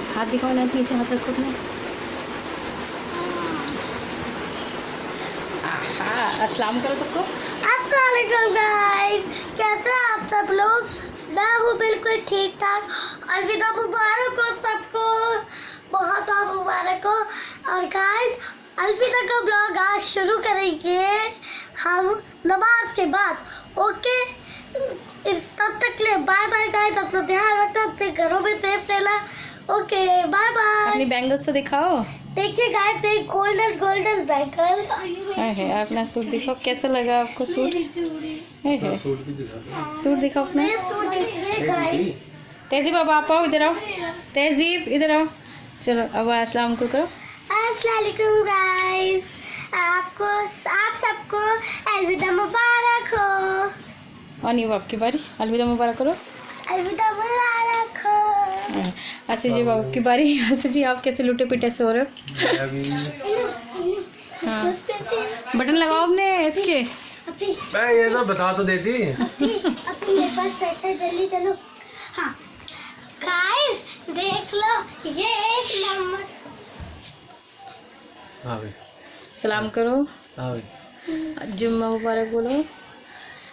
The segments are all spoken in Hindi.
हाथ दिखाओ ना, नीचे हाथ रखो अपने। अस्सलाम करो सबको। अस्सलाम वालेकुम गाइस, कैसे हैं आप सब लोग? मैं हूँ बिल्कुल ठीक ठाक। अलविदा मुबारक हो सबको, बहुत बहुत मुबारक हो। और गाइस अलविदा का ब्लॉग आज शुरू करेंगे हम नमाज के बाद। ओके, तब तक ले बाय बाय गाइस, अपना ध्यान रखना, अपने घरों में सेफ रहना। Okay bye bye. अपनी बैंगल्स तो दिखाओ। देखिए गाइस, ये गोल्डन गोल्डन बैंगल है। अपना सूट दिखाओ, कैसा लगा आपको सूट? है। सूट दिखाओ अपना। तहजीब अब आप आओ, इधर आओ। तहजीब इधर आओ। चलो अब अस्सलाम करो। अस्सलाम वालेकुम गाइस, आप सबको अलविदा मुबारक हो। और नहीं अब आपकी बारी, अलविदा मुबारक करो। अलविदा मुबारक हो। आसिफ जी बाबू की बारी। आसिफ जी आप कैसे लुटे पिटे से हो रहे हो? हाँ, बटन लगाओ अपने इसके। मैं ये तो बता तो देती। अभी मेरे पास पैसा है, जल्दी चलो। हाँ गाइस देख लो, ये एक नंबर। हाँ भाई, सलाम करो। हाँ भाई, जुम्मा मुबारक बोलो।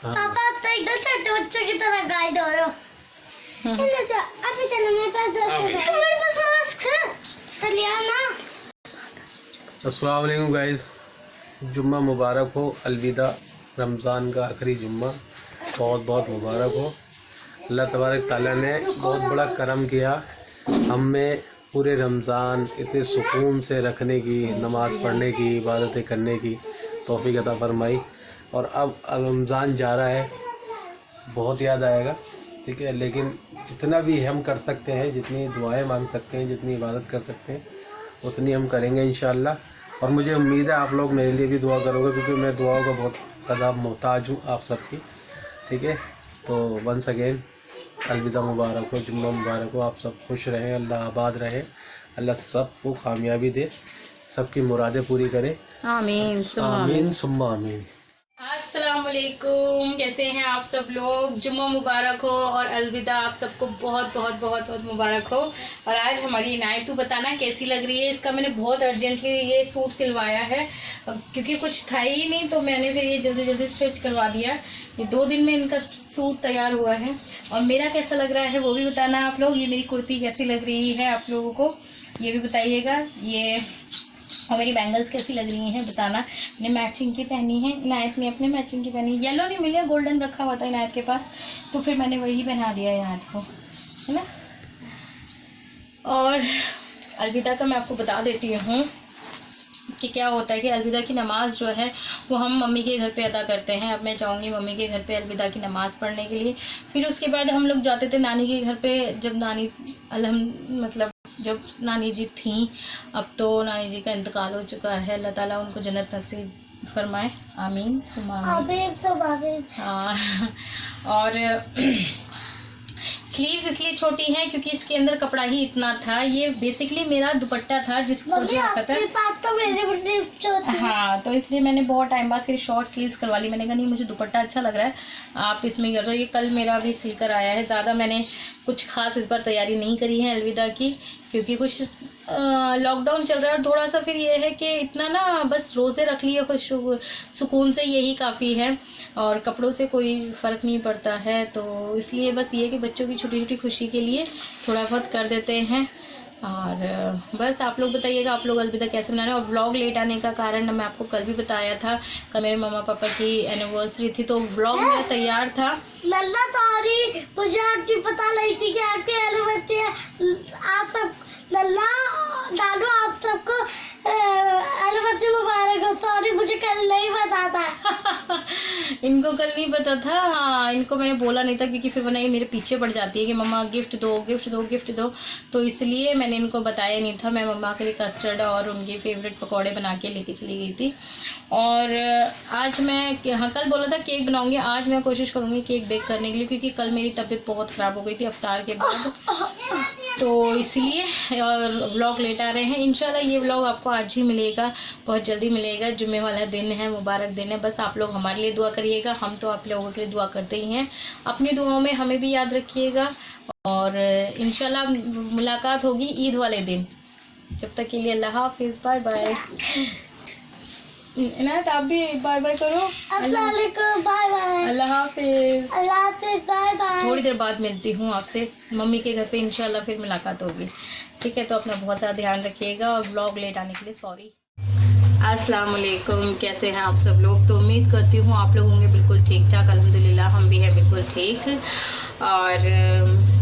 पापा आप तो एकदम छोटे बच्चों की तरह गाइड हो रहे हो। अभी चलो, मेरे पास 10 रुपए, मेरे पास मास्क है, चलिए ना। अस्सलाम वालेकुम गाइस, जुम्मा मुबारक हो। अलविदा, रमज़ान का आखिरी जुम्मा बहुत बहुत मुबारक हो। अल्लाह तबारक ताला ने बहुत बड़ा करम किया, हमें पूरे रमज़ान इतने सुकून से रखने की, नमाज़ पढ़ने की, इबादतें करने की तौफीक अता फरमाई। और अब रमज़ान जा रहा है, बहुत याद आएगा, ठीक है, लेकिन जितना भी हम कर सकते हैं, जितनी दुआएं मांग सकते हैं, जितनी इबादत कर सकते हैं, उतनी हम करेंगे इंशाअल्लाह। और मुझे उम्मीद है आप लोग मेरे लिए भी दुआ करोगे, क्योंकि मैं दुआओं का बहुत ज़्यादा मोहताज हूँ आप सबकी, ठीक है। तो वंस अगेन अलविदा मुबारक हो, जुम्मा मुबारक हो। आप सब खुश रहें, अल्लाह आबाद रहे, अल्लाह सबको कामयाबी दे, सबकी मुरादें पूरी करे। आमीन आमीन सुम्मा आमीन। अस्सलामुअलैकुम, कैसे हैं आप सब लोग? जुम्मा मुबारक हो और अलविदा आप सबको बहुत बहुत बहुत बहुत मुबारक हो। और आज हमारी इनायत, तू बताना कैसी लग रही है? इसका मैंने बहुत अर्जेंटली ये सूट सिलवाया है, क्योंकि कुछ था ही नहीं, तो मैंने फिर ये जल्दी जल्दी स्टिच करवा दिया। ये 2 दिन में इनका सूट तैयार हुआ है। और मेरा कैसा लग रहा है वो भी बताना आप लोग। ये मेरी कुर्ती कैसी लग रही है आप लोगों को, ये भी बताइएगा। ये और मेरी बैंगल्स कैसी लग रही हैं बताना। मैंने मैचिंग की पहनी है, इनायत ने अपने मैचिंग की पहनी। येलो नहीं मिली, गोल्डन रखा हुआ था इनायत के पास, तो फिर मैंने वही पहना दिया इनायत को, है ना। और अलविदा का मैं आपको बता देती हूँ कि क्या होता है कि अलविदा की नमाज़ जो है वो हम मम्मी के घर पे अदा करते हैं। अब मैं जाऊँगी मम्मी के घर पे अलविदा की नमाज़ पढ़ने के लिए। फिर उसके बाद हम लोग जाते थे नानी के घर पे, जब नानी मतलब जब नानी जी थी। अब तो नानी जी का इंतकाल हो चुका है, अल्लाह ताला उनको जन्नत नसीब फरमाए, आमीन सुम्मा आमीन। हाँ, और स्लीव्स इसलिए छोटी हैं क्योंकि इसके अंदर कपड़ा ही इतना था। ये बेसिकली मेरा दुपट्टा था जिसको जो पता है, तो मेरे हाँ, तो इसलिए मैंने बहुत टाइम बाद फिर शॉर्ट स्लीव्स करवा ली। मैंने कहा नहीं, मुझे दुपट्टा अच्छा लग रहा है, आप इसमें कर दो। ये कल मेरा भी सिलकर आया है। ज़्यादा मैंने कुछ खास इस बार तैयारी नहीं करी है अलविदा की, क्योंकि कुछ लॉकडाउन चल रहा है। और थोड़ा सा फिर ये है कि इतना ना बस रोज़े रख लिए खुश सुकून से, यही काफ़ी है, और कपड़ों से कोई फ़र्क नहीं पड़ता है। तो इसलिए बस ये कि बच्चों की छोटी छोटी खुशी के लिए थोड़ा बहुत कर देते हैं। और बस आप लोग बताइएगा आप लोग अलविदा कैसे मना रहे हैं। और व्लॉग लेट आने का कारण मैं आपको कल भी बताया था, कल मेरे मम्मा पापा की एनिवर्सरी थी, तो व्लॉग मेरा तैयार था। लल्ला सॉरी, मुझे आपकी पता नहीं थी कि आपकी एनिवर्सरी है। आप सब लल्ला दादू आप सबको एनिवर्सरी मुबारक हो। सॉरी, मुझे कल नहीं पता था। इनको कल नहीं पता था। हाँ, इनको मैंने बोला नहीं था, क्योंकि फिर वरना ये मेरे पीछे पड़ जाती है कि मम्मा गिफ्ट दो गिफ्ट दो गिफ्ट दो, तो इसलिए मैंने इनको बताया नहीं था। मैं मम्मा के लिए कस्टर्ड और उनके फेवरेट पकौड़े बना के लेके चली गई थी। और आज मैं, हाँ, कल बोला था केक बनाऊंगी, आज मैं कोशिश करूंगी केक बेक करने के लिए, क्योंकि कल मेरी तबीयत बहुत ख़राब हो गई थी अफ्तार के बाद, तो इसलिए। और व्लॉग लेट आ रहे हैं। इंशाल्लाह ये व्लॉग आपको आज ही मिलेगा, बहुत जल्दी मिलेगा। जुम्मे वाला दिन है, मुबारक दिन है। बस आप लोग हमारे लिए दुआ करिए। करिएगा। हम तो आप लोगों के लिए दुआ करते ही हैं, अपनी दुआओं में हमें भी याद रखिएगा। और इंशाल्लाह मुलाकात होगी ईद वाले दिन। जब तक के लिए अल्लाह हाफिज़, बाय बाय। इनायत आप भी बाय बाय करो। अस्सलाम वालेकुम, बाय बाय, अल्लाह हाफिज़, अल्लाह हाफिज़, बाय बाय। थोड़ी देर बाद मिलती हूँ आपसे, मम्मी के घर पे इंशाल्लाह फिर मुलाकात होगी। ठीक है, तो अपना बहुत ज़्यादा ध्यान रखिएगा और व्लॉग लेट आने के लिए सॉरी। अस्सलाम वालेकुम, कैसे हैं आप सब लोग? तो उम्मीद करती हूँ आप लोग होंगे बिल्कुल ठीक ठाक। अल्हम्दुलिल्लाह हम भी हैं बिल्कुल ठीक। और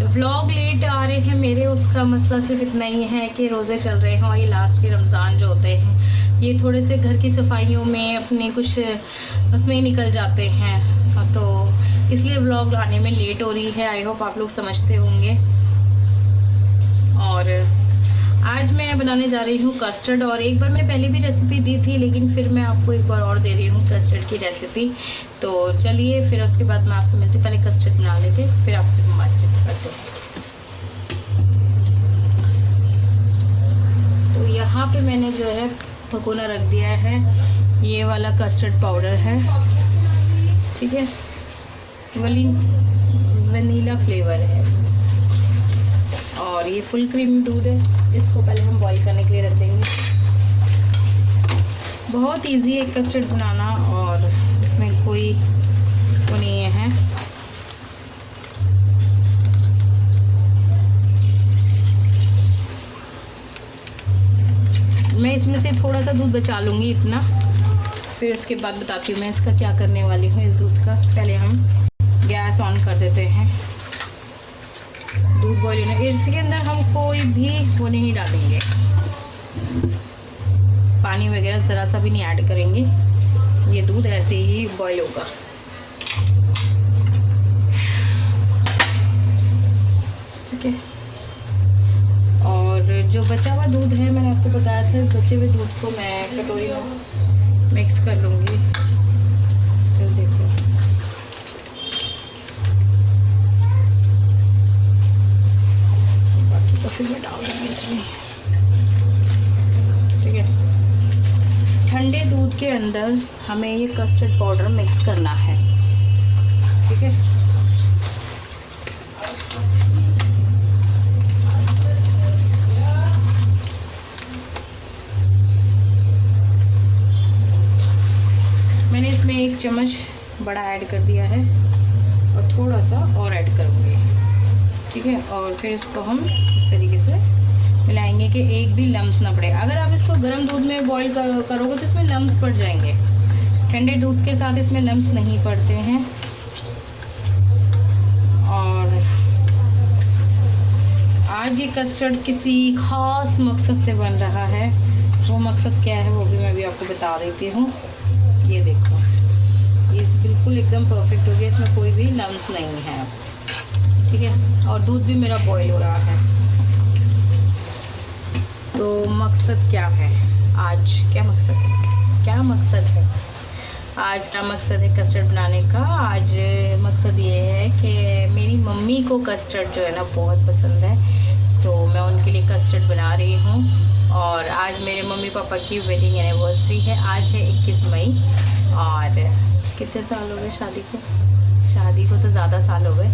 व्लॉग लेट आ रहे हैं मेरे, उसका मसला सिर्फ इतना ही है कि रोज़े चल रहे हैं और ये लास्ट के रमज़ान जो होते हैं ये थोड़े से घर की सफाइयों में अपने कुछ उसमें ही निकल जाते हैं, तो इसलिए व्लॉग आने में लेट हो रही है। आई होप आप लोग समझते होंगे। और आज मैं बनाने जा रही हूँ कस्टर्ड, और एक बार मैंने पहले भी रेसिपी दी थी, लेकिन फिर मैं आपको एक बार और दे रही हूँ कस्टर्ड की रेसिपी। तो चलिए फिर उसके बाद मैं आपसे मिलती हूँ। पहले कस्टर्ड बना लेते, फिर आपसे बातचीत करते हैं। तो यहाँ पे मैंने जो है भगोना रख दिया है, ये वाला कस्टर्ड पाउडर है, ठीक है, वनीला फ्लेवर है। और ये फुल क्रीम दूध है, इसको पहले हम बॉईल करने के लिए रख देंगे। बहुत इजी है कस्टर्ड बनाना और इसमें कोई वो नहीं है। मैं इसमें से थोड़ा सा दूध बचा लूँगी इतना, फिर उसके बाद बताती हूँ मैं इसका क्या करने वाली हूँ इस दूध का। पहले हम गैस ऑन कर देते हैं। दूध बॉईल होने, इसके अंदर हम कोई भी वो नहीं डालेंगे, पानी वगैरह ज़रा सा भी नहीं ऐड करेंगे। ये दूध ऐसे ही बॉईल होगा। ठीक है, और जो बचा हुआ दूध है मैंने आपको बताया था, इस बचे हुए दूध को मैं कटोरी में मिक्स कर लूँगी। तो देखो तो फिर मैं डाल दूँगी इसमें। ठीक है, ठंडे दूध के अंदर हमें ये कस्टर्ड पाउडर मिक्स करना है। ठीक है, मैंने इसमें 1 चम्मच बड़ा ऐड कर दिया है और थोड़ा सा और ऐड करूँगी। ठीक है, और फिर इसको हम इस तरीके से मिलाएंगे कि एक भी लम्स ना पड़े। अगर आप इसको गर्म दूध में बॉईल करोगे तो इसमें लम्स पड़ जाएंगे। ठंडे दूध के साथ इसमें लम्स नहीं पड़ते हैं। और आज ये कस्टर्ड किसी ख़ास मकसद से बन रहा है। वो मकसद क्या है वो भी मैं भी आपको बता देती हूँ। ये देखो, ये बिल्कुल एकदम परफेक्ट हो गया, इसमें कोई भी लम्स नहीं है। ठीक है, और दूध भी मेरा बॉईल हो रहा है। तो मकसद क्या है आज? क्या मकसद है? क्या मकसद है आज? क्या मकसद है कस्टर्ड बनाने का? आज मकसद ये है कि मेरी मम्मी को कस्टर्ड जो है ना बहुत पसंद है, तो मैं उनके लिए कस्टर्ड बना रही हूँ। और आज मेरे मम्मी पापा की वेडिंग एनिवर्सरी है। आज है 21 मई। और कितने साल हो गए शादी को? शादी को तो ज़्यादा साल हो गए।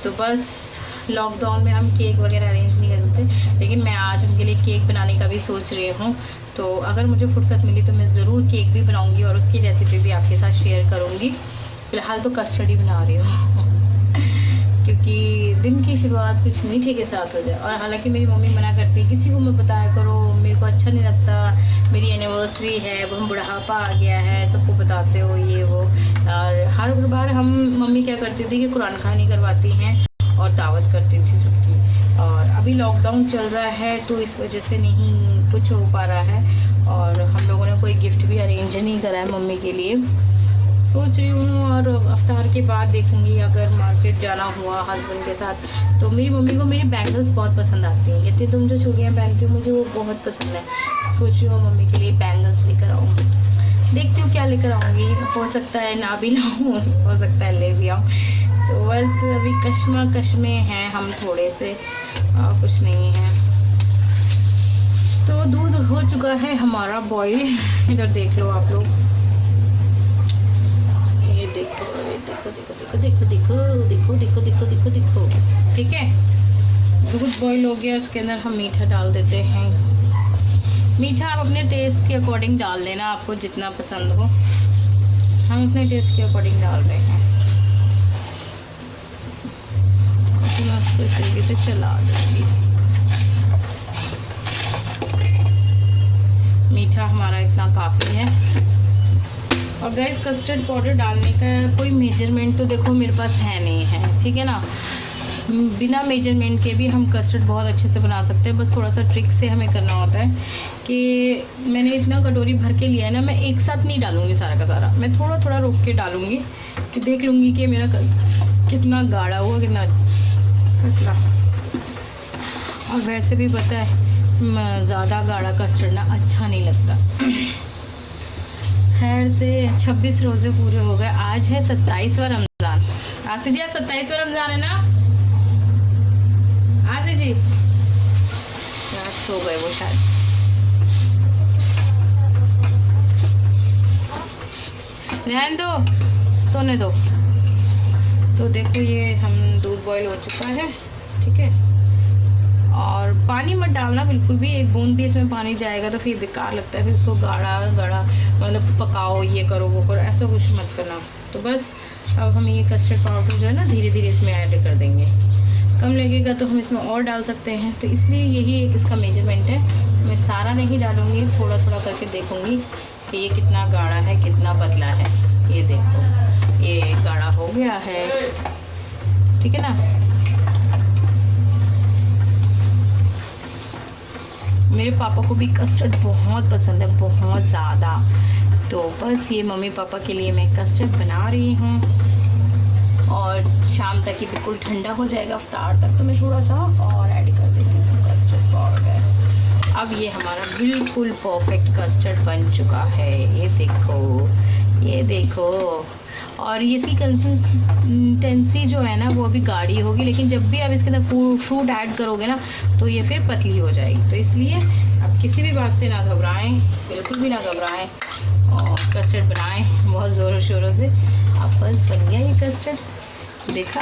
तो बस लॉकडाउन में हम केक वगैरह अरेंज नहीं कर सकते, लेकिन मैं आज उनके लिए केक बनाने का भी सोच रही हूँ। तो अगर मुझे फुर्सत मिली तो मैं ज़रूर केक भी बनाऊँगी और उसकी रेसिपी भी आपके साथ शेयर करूँगी। फ़िलहाल तो कस्टर्ड ही बना रही हूँ क्योंकि दिन की शुरुआत कुछ मीठे के साथ हो जाए। और हालांकि मेरी मम्मी मना करती है किसी को मैं बताया करो, मेरे को अच्छा नहीं लगता, मेरी एनिवर्सरी है, वो हम बुढ़ापा आ गया है, सबको बताते हो ये वो। और हर बार हम मम्मी क्या करती थी कि कुरान खानी करवाती हैं और दावत करती थी सबकी। और अभी लॉकडाउन चल रहा है तो इस वजह से नहीं कुछ हो पा रहा है। और हम लोगों ने कोई गिफ्ट भी अरेंज नहीं करा है मम्मी के लिए। सोच रही हूँ और अफ्तार के बाद देखूँगी अगर मार्केट जाना हुआ हस्बैंड के साथ। तो मेरी मम्मी को मेरी बैंगल्स बहुत पसंद आती हैं। कहती तुम जो चूड़ियाँ पहनती हो मुझे वो बहुत पसंद है। सोच रही हूँ मम्मी के लिए बैंगल्स लेकर आऊँ। देखती हूँ क्या लेकर आऊँगी, हो सकता है ना भी लाऊँ, हो सकता है ले भी आऊँ। तो बस अभी कश्मकश में हैं हम थोड़े से, कुछ नहीं है। तो दूध हो चुका है हमारा बॉईल, इधर देख लो आप लोग। देखो देखो देखो देखो देखो देखो देखो देखो देखो देखो देखो। ठीक है, दूध बॉईल हो गया, उसके अंदर हम मीठा डाल देते हैं। मीठा आप अपने टेस्ट के अकॉर्डिंग डाल लेना, आपको जितना पसंद हो। हम अपने टेस्ट के अकॉर्डिंग डाल रहे हैं। मैं उसको इस तरीके से चला दूँगी। मीठा हमारा इतना काफ़ी है। और गैस कस्टर्ड पाउडर डालने का कोई मेजरमेंट तो देखो मेरे पास है नहीं है, ठीक है ना। बिना मेजरमेंट के भी हम कस्टर्ड बहुत अच्छे से बना सकते हैं, बस थोड़ा सा ट्रिक से हमें करना होता है कि मैंने इतना कटोरी भर के लिया है ना, मैं एक साथ नहीं डालूँगी सारा का सारा, मैं थोड़ा थोड़ा रोक के डालूँगी कि देख लूँगी कि मेरा कितना गाढ़ा हुआ, कितना पतला। और वैसे भी पता है ज़्यादा गाढ़ा कस्टर्ड ना अच्छा नहीं लगता। खैर से 26 रोज़े पूरे हो गए, आज है 27वां रमज़ान। आसिफ जी आज 27वां रमज़ान है ना आसिफ जी? यार सो गए वो शायद। रहने दो, सोने दो। तो देखो ये हम दूध बॉईल हो चुका है, ठीक है। और पानी मत डालना बिल्कुल भी, एक बूंद भी इसमें पानी जाएगा तो फिर बेकार लगता है, फिर उसको गाढ़ा गाढ़ा मतलब पकाओ, ये करो वो करो, ऐसा कुछ मत करना। तो बस अब हम ये कस्टर्ड पाउडर जो है ना धीरे धीरे इसमें ऐड कर देंगे। कम लगेगा तो हम इसमें और डाल सकते हैं, तो इसलिए यही एक इसका मेजरमेंट है। मैं सारा नहीं डालूँगी, थोड़ा थोड़ा करके देखूँगी कि ये कितना गाढ़ा है कितना पतला है। ये देखो ये गाढ़ा हो गया है, ठीक है ना। मेरे पापा को भी कस्टर्ड बहुत पसंद है, बहुत ज़्यादा। तो बस ये मम्मी पापा के लिए मैं कस्टर्ड बना रही हूँ, और शाम तक ये बिल्कुल ठंडा हो जाएगा, इफ्तार तक। तो मैं थोड़ा सा और ऐड कर देती हूँ कस्टर्ड पाउडर। अब ये हमारा बिल्कुल परफेक्ट कस्टर्ड बन चुका है, ये देखो ये देखो। और ये इसकी कंसिस्टेंसी जो है ना वो अभी गाढ़ी होगी, लेकिन जब भी आप इसके अंदर फ्रूट ऐड करोगे ना तो ये फिर पतली हो जाएगी। तो इसलिए आप किसी भी बात से ना घबराएं, बिल्कुल भी ना घबराएं, और कस्टर्ड बनाएं बहुत ज़ोरों शोरों से। आप बस बन गया ये कस्टर्ड, देखा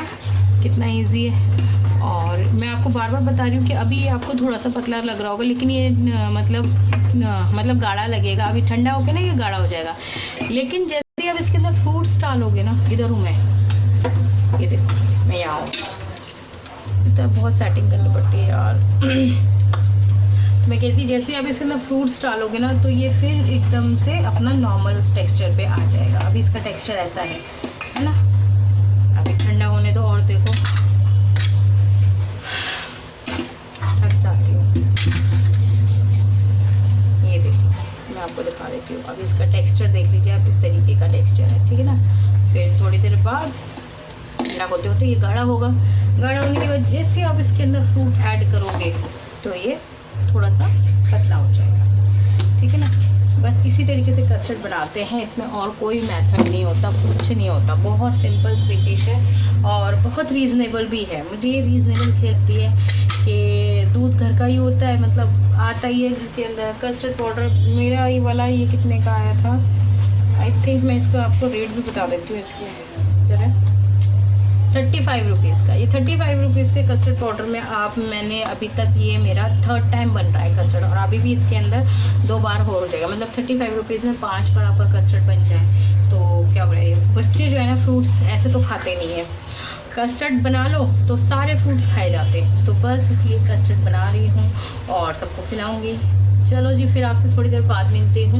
कितना इजी है। और मैं आपको बार बार बता रही हूँ कि अभी आपको थोड़ा सा पतला लग रहा होगा, लेकिन ये मतलब गाढ़ा लगेगा। अभी ठंडा होकर ना ये गाढ़ा हो जाएगा, लेकिन जैसे ही आप इसके अंदर फ्रूट्स डालोगे ना, इधर हूँ मैं, ये देखो मैं यहाँ हूँ, तो बहुत सेटिंग करनी पड़ती है यार। मैं कहती जैसे आप इसके अंदर फ्रूट्स डालोगे ना तो ये फिर एकदम से अपना नॉर्मल टेक्सचर पे आ जाएगा। अभी इसका टेक्सचर ऐसा है ना। अभी ठंडा होने दो, और देखो थक जाती हूँ। ये देखो मैं आपको दिखा देती हूँ। अभी इसका टेक्सचर देख लीजिए आप, इस तरीके का टेक्सचर है, ठीक है ना। फिर थोड़ी देर बाद ठंडा होते होते ये गाढ़ा होगा। गाढ़ा होने के बाद जैसे आप इसके अंदर फ्रूट ऐड करोगे तो ये थोड़ा सा पतला हो जाएगा, ठीक है ना। बस इसी तरीके से कस्टर्ड बनाते हैं, इसमें और कोई मेथड नहीं होता, कुछ नहीं होता। बहुत सिंपल स्वीट डिश है और बहुत रीज़नेबल भी है। मुझे ये रीज़नेबल इसलिए लगती है कि दूध घर का ही होता है, मतलब आता ही है घर के अंदर। कस्टर्ड पाउडर मेरा ये वाला ये कितने का आया था, आई थिंक मैं इसको आपको रेट भी बता देती हूँ। इसके जरा 35 रुपीज़ का, ये 35 रुपीज़ के कस्टर्ड पाउडर में मैंने अभी तक ये मेरा 3rd टाइम बन रहा है कस्टर्ड, और अभी भी इसके अंदर 2 बार हो जाएगा। मतलब 35 रुपीज़ में 5 बार आपका कस्टर्ड बन जाए तो क्या बोले। बच्चे जो है ना फ्रूट्स ऐसे तो खाते नहीं है, कस्टर्ड बना लो तो सारे फ्रूट्स खाए जाते हैं। तो बस इसलिए कस्टर्ड बना रही हूँ और सबको खिलाऊँगी। चलो जी, फिर आपसे थोड़ी देर बाद मिलती हूँ।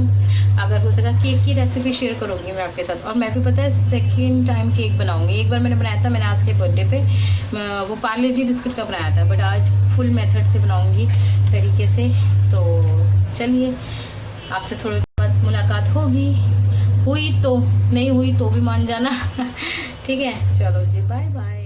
अगर हो सका केक की रेसिपी शेयर करूँगी मैं आपके साथ। और मैं भी पता है 2nd टाइम केक बनाऊँगी। एक बार मैंने बनाया था, मैंने आज के बर्थडे पे वो पार्ले जी बिस्किट का बनाया था, बट आज फुल मेथड से बनाऊँगी तरीके से। तो चलिए आपसे थोड़ी देर बाद मुलाकात होगी, हुई तो नहीं हुई तो भी मान जाना। ठीक है, चलो जी, बाय बाय।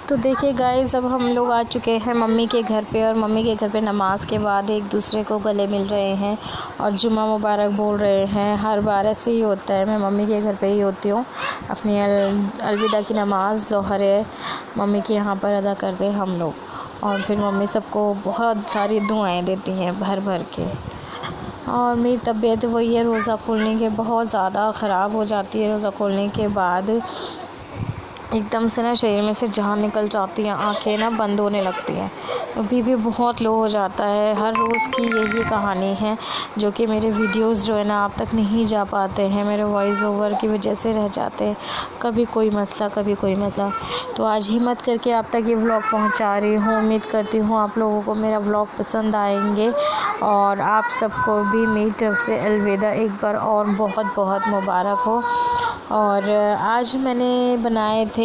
तो देखिए गाइस, अब हम लोग आ चुके हैं मम्मी के घर पे, और मम्मी के घर पे नमाज के बाद एक दूसरे को गले मिल रहे हैं और जुम्मा मुबारक बोल रहे हैं। हर बार ऐसे ही होता है, मैं मम्मी के घर पे ही होती हूँ। अपनी अलविदा की नमाज ज़ोहर है मम्मी के यहाँ पर अदा करते हैं हम लोग, और फिर मम्मी सबको बहुत सारी दुआएं देती हैं भर भर के। और मेरी तबीयत वही है, रोज़ा खोलने के बहुत ज़्यादा ख़राब हो जाती है। रोज़ा खोलने के बाद एकदम से ना शरीर में से जान निकल जाती है, आंखें ना बंद होने लगती हैं, बीपी बहुत लो हो जाता है। हर रोज़ की यही कहानी है, जो कि मेरे वीडियोस जो है ना आप तक नहीं जा पाते हैं, मेरे वॉइस ओवर की वजह से रह जाते हैं। कभी कोई मसला, कभी कोई मसला। तो आज हिम्मत करके आप तक ये व्लॉग पहुंचा रही हूँ। उम्मीद करती हूँ आप लोगों को मेरा व्लॉग पसंद आएंगे, और आप सबको भी मेरी तरफ से अलविदा एक बार और बहुत बहुत मुबारक हो। और आज मैंने बनाए थे,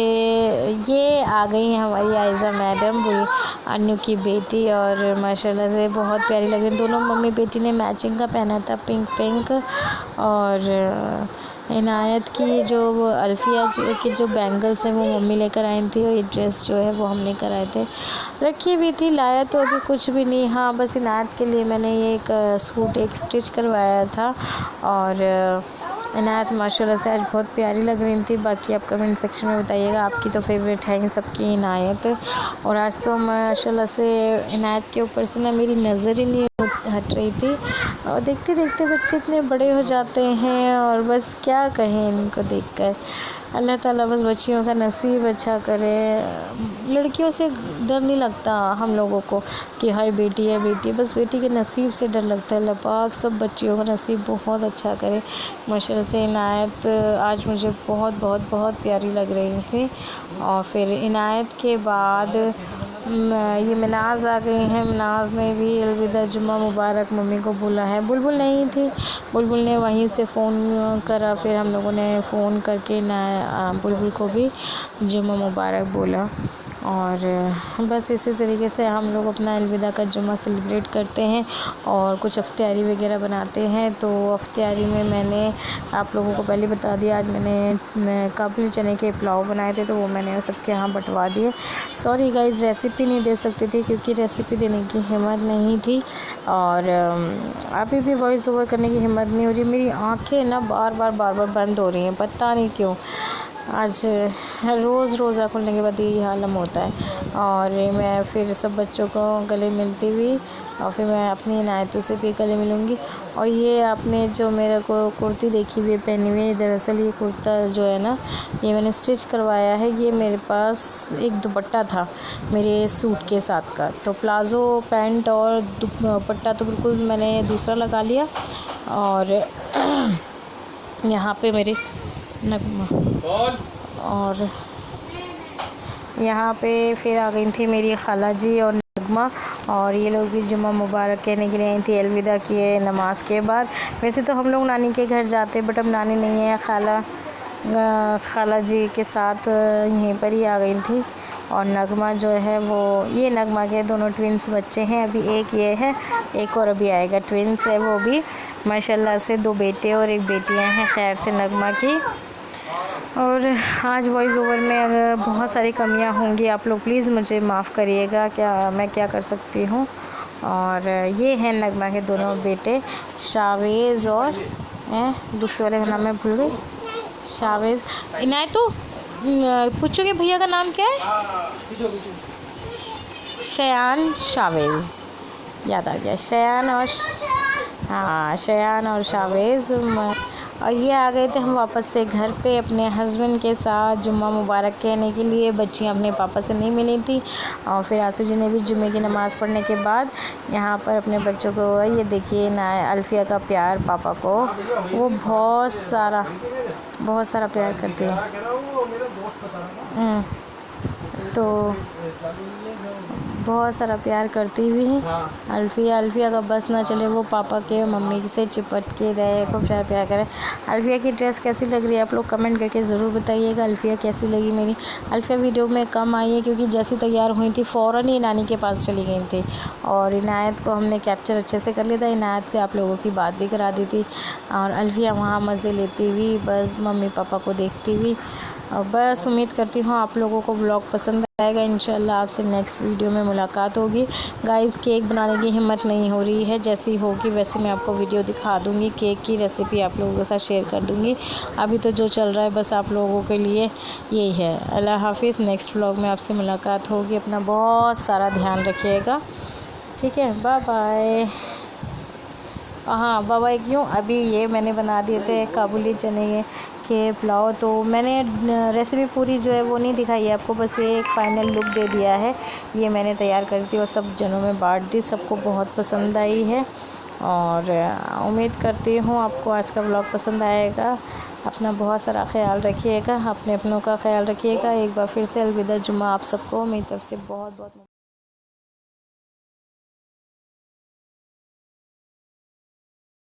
ये आ गई हैं हमारी आयज़ा मैडम, अन्नू की बेटी, और माशाल्लाह से बहुत प्यारी लग रही। दोनों मम्मी बेटी ने मैचिंग का पहना था, पिंक पिंक। और इनायत की जो अल्फिया की जो बैंगल्स हैं वो मम्मी लेकर आई थी, और ये ड्रेस जो है वो हमने कराए थे, रखी हुई थी। लाया तो अभी कुछ भी नहीं, हाँ बस इनायत के लिए मैंने ये एक सूट एक स्टिच करवाया था। और इनायत माशाल्लाह से आज बहुत प्यारी लग रही थी। बाकी आप कमेंट सेक्शन में बताइएगा, आपकी तो फेवरेट है सबकी इनायत। और आज तो माशाल्लाह से इनायत के ऊपर से ना मेरी नज़र ही नहीं हट रही थी। और देखते देखते बच्चे इतने बड़े हो जाते हैं, और बस क्या कहें इनको देखकर। अल्लाह ताला बस बच्चियों का नसीब अच्छा करे। लड़कियों से डर नहीं लगता हम लोगों को कि हाय बेटी है बेटी, बस बेटी के नसीब से डर लगता है। अल्लाह पाक सब बच्चियों का नसीब बहुत अच्छा करे। माशाल्लाह से इनायत आज मुझे बहुत बहुत बहुत प्यारी लग रही थी। और फिर इनायत के बाद ये मनाज आ गई हैं। मनाज ने भी अलविदा जुम्मा मुबारक मम्मी को बोला है। बुलबुल नहीं थी, बुलबुल ने वहीं से फ़ोन करा, फिर हम लोगों ने फ़ोन करके ना बुलबुल को भी जुम्मा मुबारक बोला। और बस इसी तरीके से हम लोग अपना अलविदा का जुम्मा सेलिब्रेट करते हैं, और कुछ अफ्तारी वगैरह बनाते हैं। तो अफ्तारी में मैंने आप लोगों को पहले बता दिया, आज मैंने काबुली चने के पुलाव बनाए थे, तो वो मैंने सबके यहाँ बंटवा दिए। सॉरी गाइस, रेसिपी नहीं दे सकती थी क्योंकि रेसिपी देने की हिम्मत नहीं थी, और अभी भी वॉइस ओवर करने की हिम्मत नहीं हो रही। मेरी आँखें ना बार बार बंद हो रही हैं, पता नहीं क्यों। आज रोज़ रोज़ा खुलने के बाद यही हालत होता है। और मैं फिर सब बच्चों को गले मिलती हुई, और फिर मैं अपनी इनायतों से भी गले मिलूँगी। और ये आपने जो मेरे को कुर्ती देखी हुई पहनी हुई है, दरअसल ये कुर्ता जो है ना ये मैंने स्टिच करवाया है। ये मेरे पास एक दुपट्टा था मेरे सूट के साथ का, तो प्लाज़ो पैंट और दुपट्टा तो बिल्कुल मैंने दूसरा लगा लिया। और यहाँ पे मेरे नगमा, और यहाँ पे फिर आ गई थी मेरी खाला जी और नगमा, और ये लोग भी जुम्मा मुबारक कहने के लिए आई थी अलविदा किए नमाज के बाद। वैसे तो हम लोग नानी के घर जाते, बट अब नानी नहीं है, खाला जी के साथ यहीं पर ही आ गई थी। और नगमा जो है वो, ये नगमा के दोनों ट्विंस बच्चे हैं, अभी एक ये है, एक और अभी आएगा, ट्विंस है वो भी। माशाल्लाह से 2 बेटे और 1 बेटियां हैं खैर से नगमा की। और आज वॉइस ओवर में अगर बहुत सारी कमियां होंगी, आप लोग प्लीज़ मुझे माफ़ करिएगा, मैं क्या कर सकती हूँ। और ये हैं नगमा के दोनों बेटे, शावेज़ और दूसरे वाले का नाम मैं भूल गई, शावेज़। इनायत तो पूछो कि भैया का नाम क्या है? शयान शावेज़, याद आ गया, शयान और हाँ शयान और शावेज़। और ये आ गए थे हम वापस से घर पे अपने हस्बैंड के साथ जुम्मा मुबारक कहने के लिए। बच्चियाँ अपने पापा से नहीं मिली थी, और फिर आसिफ जी ने भी जुम्मे की नमाज़ पढ़ने के बाद यहाँ पर अपने बच्चों को, ये देखिए ना अल्फिया का प्यार पापा को, वो बहुत सारा प्यार करती है। तो बहुत सारा प्यार करती हुई है अल्फिया का बस ना चले, वो पापा के मम्मी से चिपट के रहे, खूब सारा प्यार करे। अल्फिया की ड्रेस कैसी लग रही है आप लोग कमेंट करके ज़रूर बताइएगा। अल्फिया कैसी लगी मेरी। अल्फिया वीडियो में कम आई है क्योंकि जैसी तैयार हुई थी फ़ौरन ही नानी के पास चली गई थी, और इनायत को हमने कैप्चर अच्छे से कर लिया था। इनायत से आप लोगों की बात भी करा दी थी, और अल्फिया वहाँ मज़े लेती हुई बस मम्मी पापा को देखती हुई। और बस उम्मीद करती हूँ आप लोगों को ब्लॉग पसंद आएगा। इंशाल्लाह आपसे नेक्स्ट वीडियो में मुलाकात होगी। गाइस केक बनाने की हिम्मत नहीं हो रही है, जैसी होगी वैसे मैं आपको वीडियो दिखा दूँगी, केक की रेसिपी आप लोगों के साथ शेयर कर दूँगी। अभी तो जो चल रहा है बस आप लोगों के लिए यही है। अल्लाह हाफिज़, नेक्स्ट व्लॉग में आपसे मुलाकात होगी। अपना बहुत सारा ध्यान रखिएगा, ठीक है, बाय बाय। हाँ बाबा क्यों, अभी ये मैंने बना दिए थे काबुली चने के पुलाव। तो मैंने रेसिपी पूरी जो है वो नहीं दिखाई है आपको, बस ये एक फ़ाइनल लुक दे दिया है। ये मैंने तैयार करी थी और सब जनों में बांट दी, सबको बहुत पसंद आई है और उम्मीद करती हूँ आपको आज का ब्लॉग पसंद आएगा। अपना बहुत सारा ख्याल रखिएगा, अपने अपनों का ख्याल रखिएगा। एक बार फिर से अलविदा जुम्मा आप सबको मेरी तरफ से बहुत बहुत।